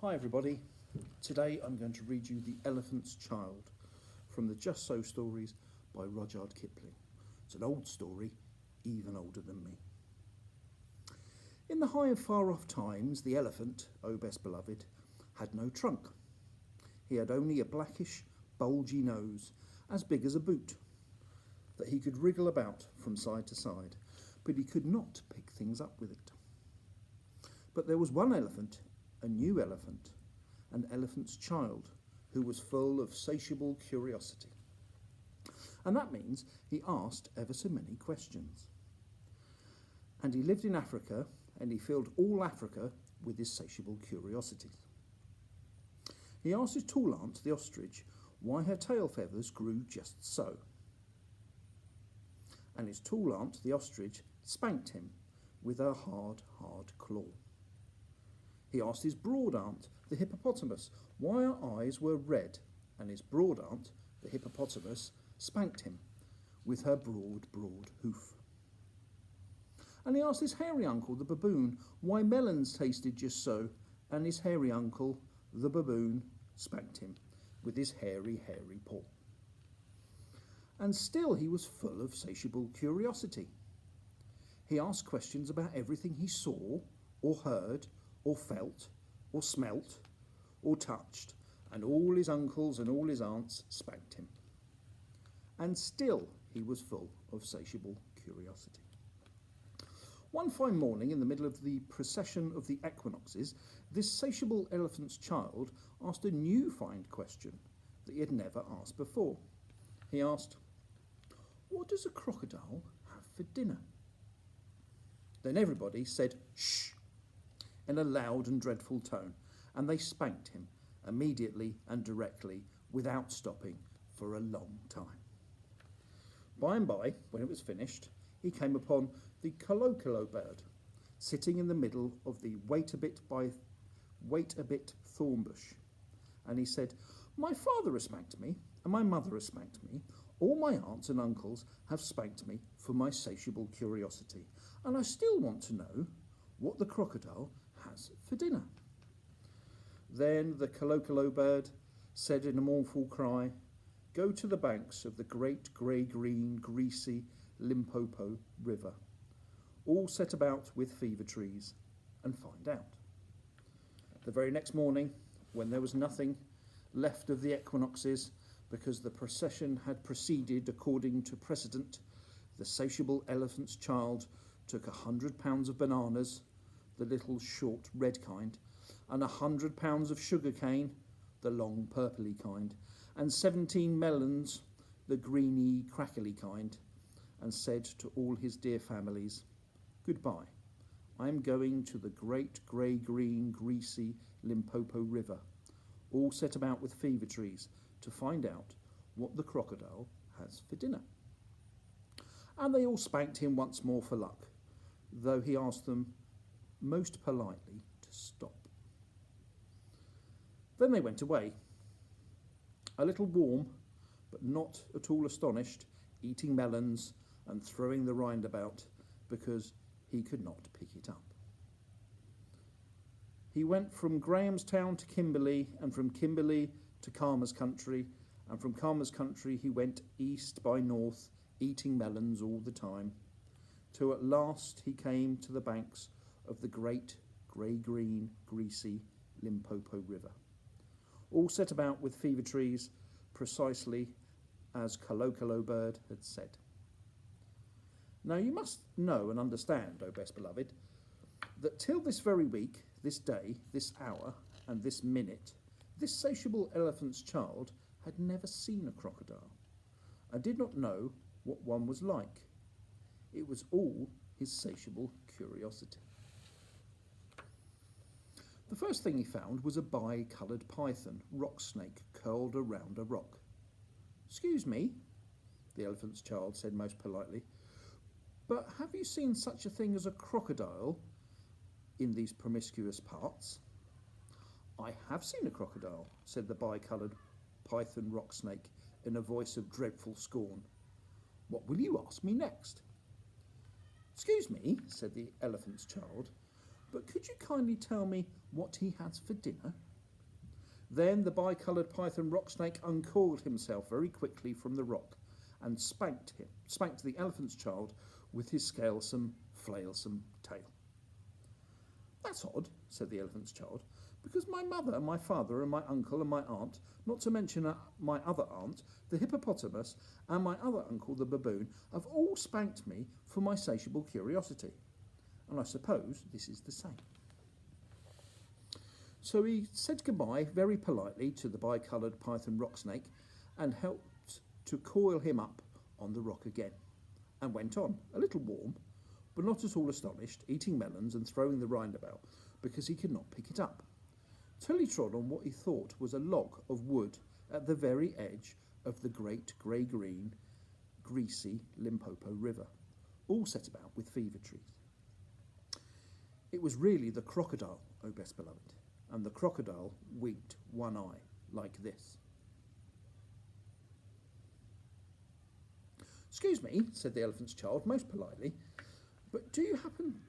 Hi everybody, today I'm going to read you The Elephant's Child from the Just So stories by Rudyard Kipling. It's an old story, even older than me. In the high and far off times, the elephant, O best beloved, had no trunk. He had only a blackish, bulgy nose, as big as a boot, that he could wriggle about from side to side, but he could not pick things up with it. But there was one elephant, a new elephant, an elephant's child, who was full of satiable curiosity. And that means he asked ever so many questions. And he lived in Africa, and he filled all Africa with his satiable curiosities. He asked his tall aunt, the ostrich, why her tail feathers grew just so. And his tall aunt, the ostrich, spanked him with her hard, hard claw. He asked his broad aunt, the hippopotamus, why her eyes were red, and his broad aunt, the hippopotamus, spanked him with her broad, broad hoof. And he asked his hairy uncle, the baboon, why melons tasted just so, and his hairy uncle, the baboon, spanked him with his hairy, hairy paw. And still he was full of satiable curiosity. He asked questions about everything he saw, or heard, or felt, or smelt, or touched, and all his uncles and all his aunts spanked him. And still he was full of satiable curiosity. One fine morning, in the middle of the procession of the equinoxes, this satiable elephant's child asked a new fine question that he had never asked before. He asked, "What does a crocodile have for dinner?" Then everybody said, "Shh," in a loud and dreadful tone, and they spanked him immediately and directly, without stopping, for a long time. By and by, when it was finished, he came upon the kolokolo bird, sitting in the middle of the wait a bit thorn bush, and he said, "My father has spanked me, and my mother has spanked me. All my aunts and uncles have spanked me for my satiable curiosity, and I still want to know what the crocodile has for dinner." Then the kolokolo bird said in a mournful cry, "Go to the banks of the great grey-green, greasy Limpopo River, all set about with fever trees, and find out." The very next morning, when there was nothing left of the equinoxes, because the procession had proceeded according to precedent, the satiable elephant's child took 100 pounds of bananas, the little short red kind, and 100 pounds of sugar cane, the long purpley kind, and 17 melons, the greeny crackly kind, and said to all his dear families, "Goodbye. I am going to the great grey-green, greasy Limpopo River, all set about with fever trees, to find out what the crocodile has for dinner." And they all spanked him once more for luck, though he asked them most politely to stop. Then they went away, a little warm, but not at all astonished, eating melons and throwing the rind about, because he could not pick it up. He went from Grahamstown to Kimberley, and from Kimberley to Khama's country, and from Khama's country he went east by north, eating melons all the time, till at last he came to the banks of the great grey-green, greasy Limpopo River, all set about with fever trees, precisely as kolokolo bird had said. Now you must know and understand, O best beloved, that till this very week, this day, this hour, and this minute, this satiable elephant's child had never seen a crocodile, and did not know what one was like. It was all his satiable curiosity. The first thing he found was a bi-coloured python, rock snake, curled around a rock. "Excuse me," the elephant's child said most politely, "but have you seen such a thing as a crocodile in these promiscuous parts?" "I have seen a crocodile," said the bi-coloured python rock snake in a voice of dreadful scorn. "What will you ask me next?" "Excuse me," said the elephant's child, "but could you kindly tell me what he has for dinner?" Then the bicoloured python rock snake uncoiled himself very quickly from the rock and spanked the elephant's child with his scalesome, flailsome tail. That's odd, said the elephant's child, because my mother, my father, and my uncle and my aunt, not to mention my other aunt, the hippopotamus, and my other uncle, the baboon, have all spanked me for my satiable curiosity. And I suppose this is the same. So he said goodbye very politely to the bicoloured python rock snake and helped to coil him up on the rock again, and went on, a little warm, but not at all astonished, eating melons and throwing the rind about, because he could not pick it up, till he trod on what he thought was a log of wood at the very edge of the great grey-green, greasy Limpopo River, all set about with fever trees. It was really the crocodile, O best beloved, and the crocodile winked one eye like this. "Excuse me," said the elephant's child most politely, but do you happen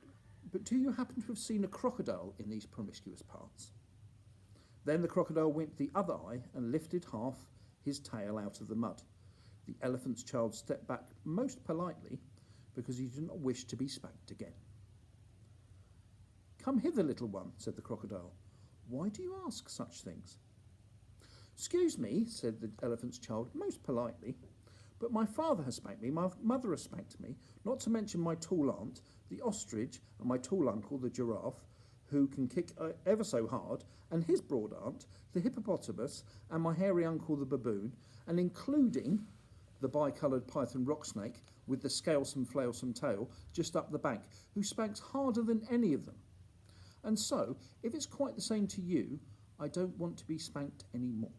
to have seen a crocodile in these promiscuous parts?" Then the crocodile winked the other eye and lifted half his tail out of the mud. The elephant's child stepped back most politely because he did not wish to be spanked again. "Come hither, little one," said the crocodile. "Why do you ask such things?" "Excuse me," said the elephant's child most politely, "but my father has spanked me, my mother has spanked me, not to mention my tall aunt, the ostrich, and my tall uncle, the giraffe, who can kick ever so hard, and his broad aunt, the hippopotamus, and my hairy uncle, the baboon, and including the bicoloured python rock snake with the scalesome, flailsome tail just up the bank, who spanks harder than any of them. And so, if it's quite the same to you, I don't want to be spanked any more."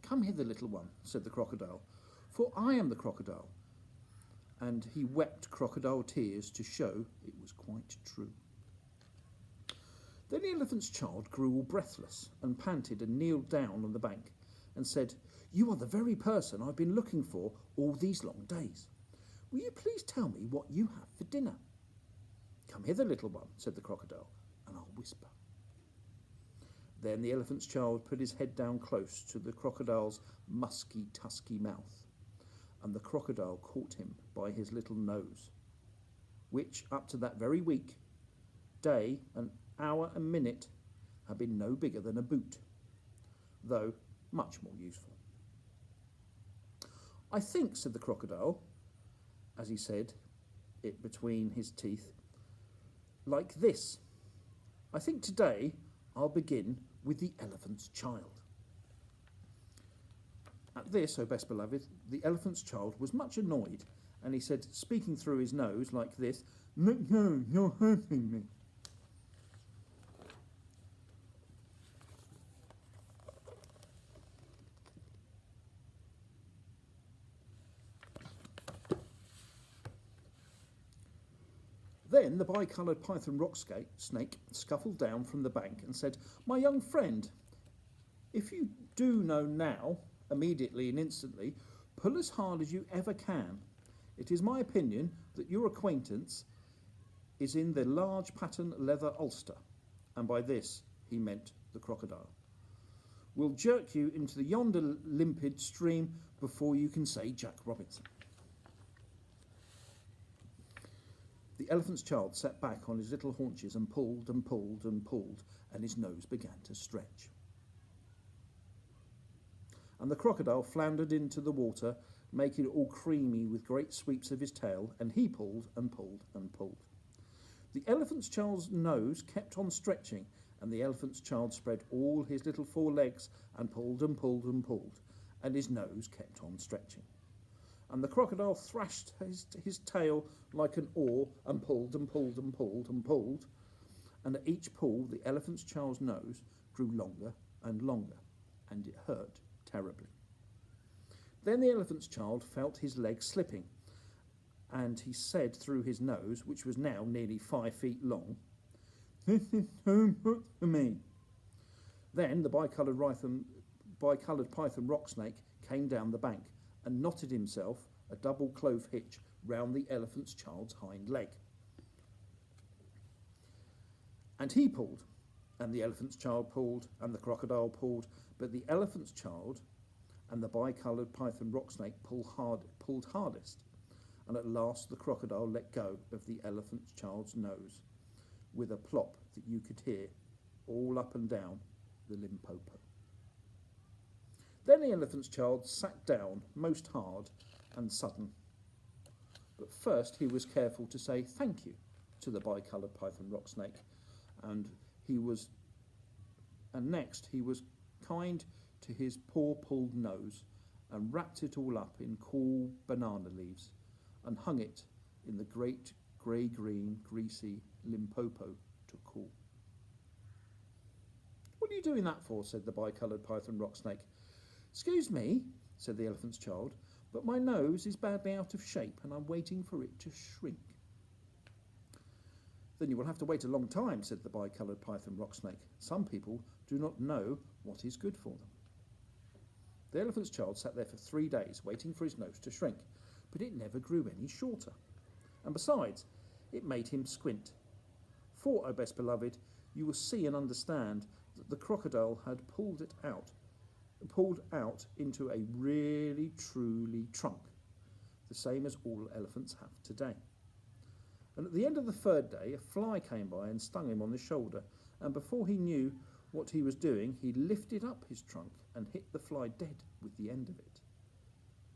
"Come hither, little one," said the crocodile, "for I am the crocodile." And he wept crocodile tears to show it was quite true. Then the elephant's child grew all breathless and panted and kneeled down on the bank and said, "You are the very person I've been looking for all these long days. Will you please tell me what you have for dinner?" "Come hither, little one," said the crocodile, "and I'll whisper." Then the elephant's child put his head down close to the crocodile's musky, tusky mouth, and the crocodile caught him by his little nose, which, up to that very week, day and hour and minute, had been no bigger than a boot, though much more useful. "I think," said the crocodile, as he said it between his teeth, "like this. I think today I'll begin with the elephant's child." At this, O best beloved, the elephant's child was much annoyed, and he said, speaking through his nose like this, "No, you're hurting me." Then the bicoloured python rock snake scuffled down from the bank and said, "My young friend, if you do know now, immediately and instantly, pull as hard as you ever can. It is my opinion that your acquaintance is in the large pattern leather ulster," and by this he meant the crocodile, "will jerk you into the yonder limpid stream before you can say Jack Robinson." The elephant's child sat back on his little haunches and pulled and pulled and pulled, and his nose began to stretch. And the crocodile floundered into the water, making it all creamy with great sweeps of his tail, and he pulled and pulled and pulled. The elephant's child's nose kept on stretching, and the elephant's child spread all his little four legs and pulled and pulled and pulled, and his nose kept on stretching. And the crocodile thrashed his tail like an oar and pulled and pulled and pulled and pulled, and at each pull the elephant's child's nose grew longer and longer, and it hurt terribly. Then the elephant's child felt his leg slipping, and he said through his nose, which was now nearly 5 feet long, "This is too much for me." Then the bicoloured python rock snake came down the bank and knotted himself a double clove hitch round the elephant's child's hind leg. And he pulled, And the elephant's child pulled, and the crocodile pulled, but the elephant's child and the bicoloured python rock snake pulled hardest. And at last the crocodile let go of the elephant's child's nose with a plop that you could hear all up and down the Limpopo. Then the elephant's child sat down most hard and sudden. But first he was careful to say thank you to the bicoloured python rock snake, and next he was kind to his poor pulled nose and wrapped it all up in cool banana leaves and hung it in the great grey-green, greasy Limpopo to cool. "What are you doing that for?" said the bicoloured python rock snake. "Excuse me," said the elephant's child, "but my nose is badly out of shape and I'm waiting for it to shrink." "Then you will have to wait a long time," said the bicoloured python rock snake. "Some people do not know what is good for them." The elephant's child sat there for 3 days waiting for his nose to shrink, but it never grew any shorter. And besides, it made him squint. For, O best beloved, you will see and understand that the crocodile had pulled out into a really truly trunk, the same as all elephants have today. And at the end of the 3rd day, a fly came by and stung him on the shoulder, and before he knew what he was doing, he lifted up his trunk and hit the fly dead with the end of it.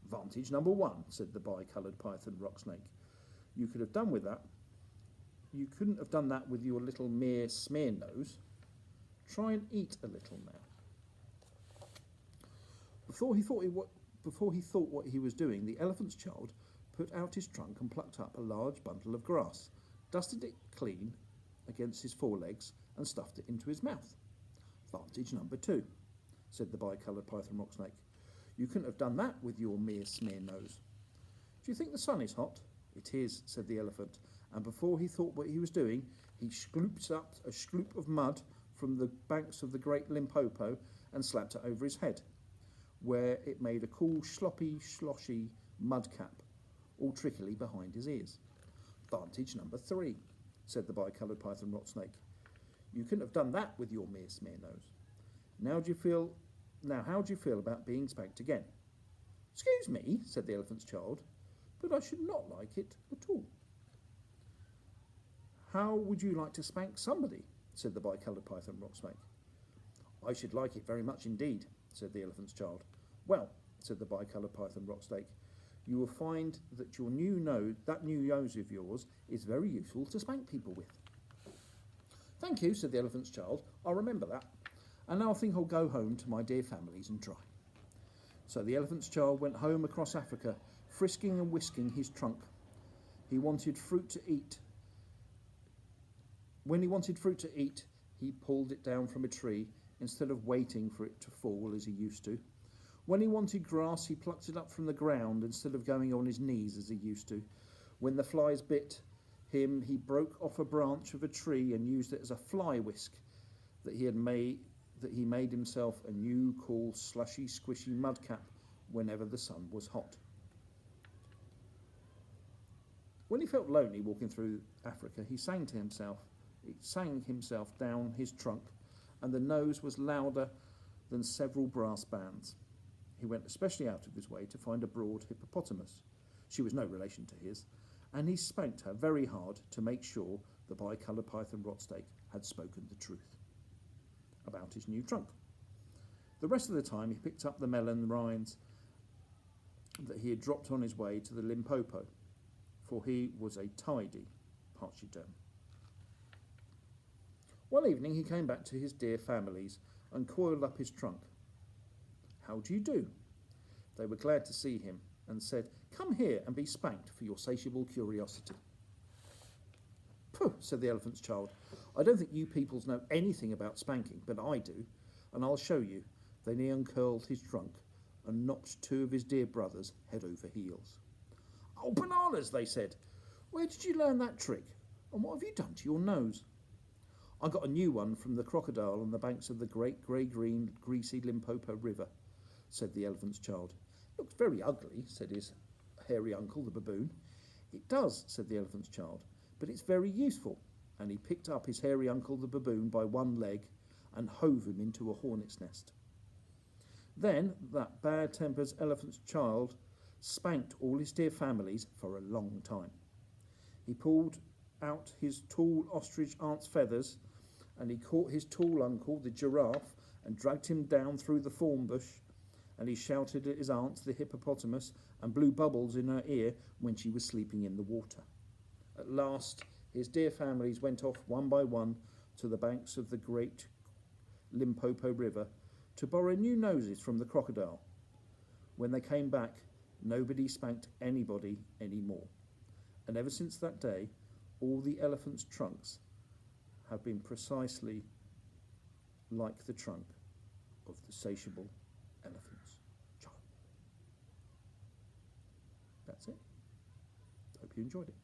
"Vantage number 1, said the bicoloured python rock snake. You couldn't have done that with your little mere smear nose. Try and eat a little now." Before he thought what he was doing, the elephant's child put out his trunk and plucked up a large bundle of grass, dusted it clean against his forelegs, and stuffed it into his mouth. "Vantage number 2, said the bicoloured python rock snake. You couldn't have done that with your mere smear nose. Do you think the sun is hot? It is, said the elephant, and before he thought what he was doing, he scooped up a scoop of mud from the banks of the great Limpopo and slapped it over his head, where it made a cool, sloshy mud cap, all trickily behind his ears. "Vantage number 3, said the bicoloured python rock snake. You couldn't have done that with your mere smear nose. Now how do you feel about being spanked again?" "Excuse me," said the elephant's child, "but I should not like it at all." "How would you like to spank somebody?" said the bicoloured python rock snake. "I should like it very much indeed," said the elephant's child. "Well," said the bicoloured python rock snake, "you will find that that new nose of yours is very useful to spank people with." "Thank you," said the elephant's child. "I'll remember that. And now I think I'll go home to my dear families and try." So the elephant's child went home across Africa, frisking and whisking his trunk. He wanted fruit to eat. When he wanted fruit to eat, he pulled it down from a tree instead of waiting for it to fall as he used to. When he wanted grass, he plucked it up from the ground instead of going on his knees as he used to. When the flies bit him, he broke off a branch of a tree and used it as a fly whisk that he made himself a new cool slushy squishy mud cap whenever the sun was hot. When he felt lonely walking through Africa, he sang himself down his trunk, and the nose was louder than several brass bands. He went especially out of his way to find a broad hippopotamus. She was no relation to his, and he spanked her very hard to make sure the bicoloured python rock snake had spoken the truth about his new trunk. The rest of the time he picked up the melon rinds that he had dropped on his way to the Limpopo, for he was a tidy pachyderm. One evening he came back to his dear families and coiled up his trunk. "How do you do?" They were glad to see him and said, "Come here and be spanked for your satiable curiosity." "Pooh," said the elephant's child. "I don't think you peoples know anything about spanking, but I do, and I'll show you." Then he uncurled his trunk and knocked 2 of his dear brothers head over heels. "Oh, bananas," they said. "Where did you learn that trick? And what have you done to your nose?" "I got a new one from the crocodile on the banks of the great grey-green, greasy Limpopo River," said the elephant's child. "Looks very ugly," said his hairy uncle, the baboon. "It does," said the elephant's child, "but it's very useful. and he picked up his hairy uncle the baboon by one leg and hove him into a hornet's nest. Then that bad-tempered elephant's child spanked all his dear families for a long time. He pulled out his tall ostrich aunt's feathers, and he caught his tall uncle, the giraffe, and dragged him down through the thorn bush, and he shouted at his aunt, the hippopotamus, and blew bubbles in her ear when she was sleeping in the water. At last, his dear families went off one by one to the banks of the great Limpopo River to borrow new noses from the crocodile. When they came back, nobody spanked anybody anymore. And ever since that day, all the elephants' trunks have been precisely like the trunk of the satiable elephant's child. That's it. Hope you enjoyed it.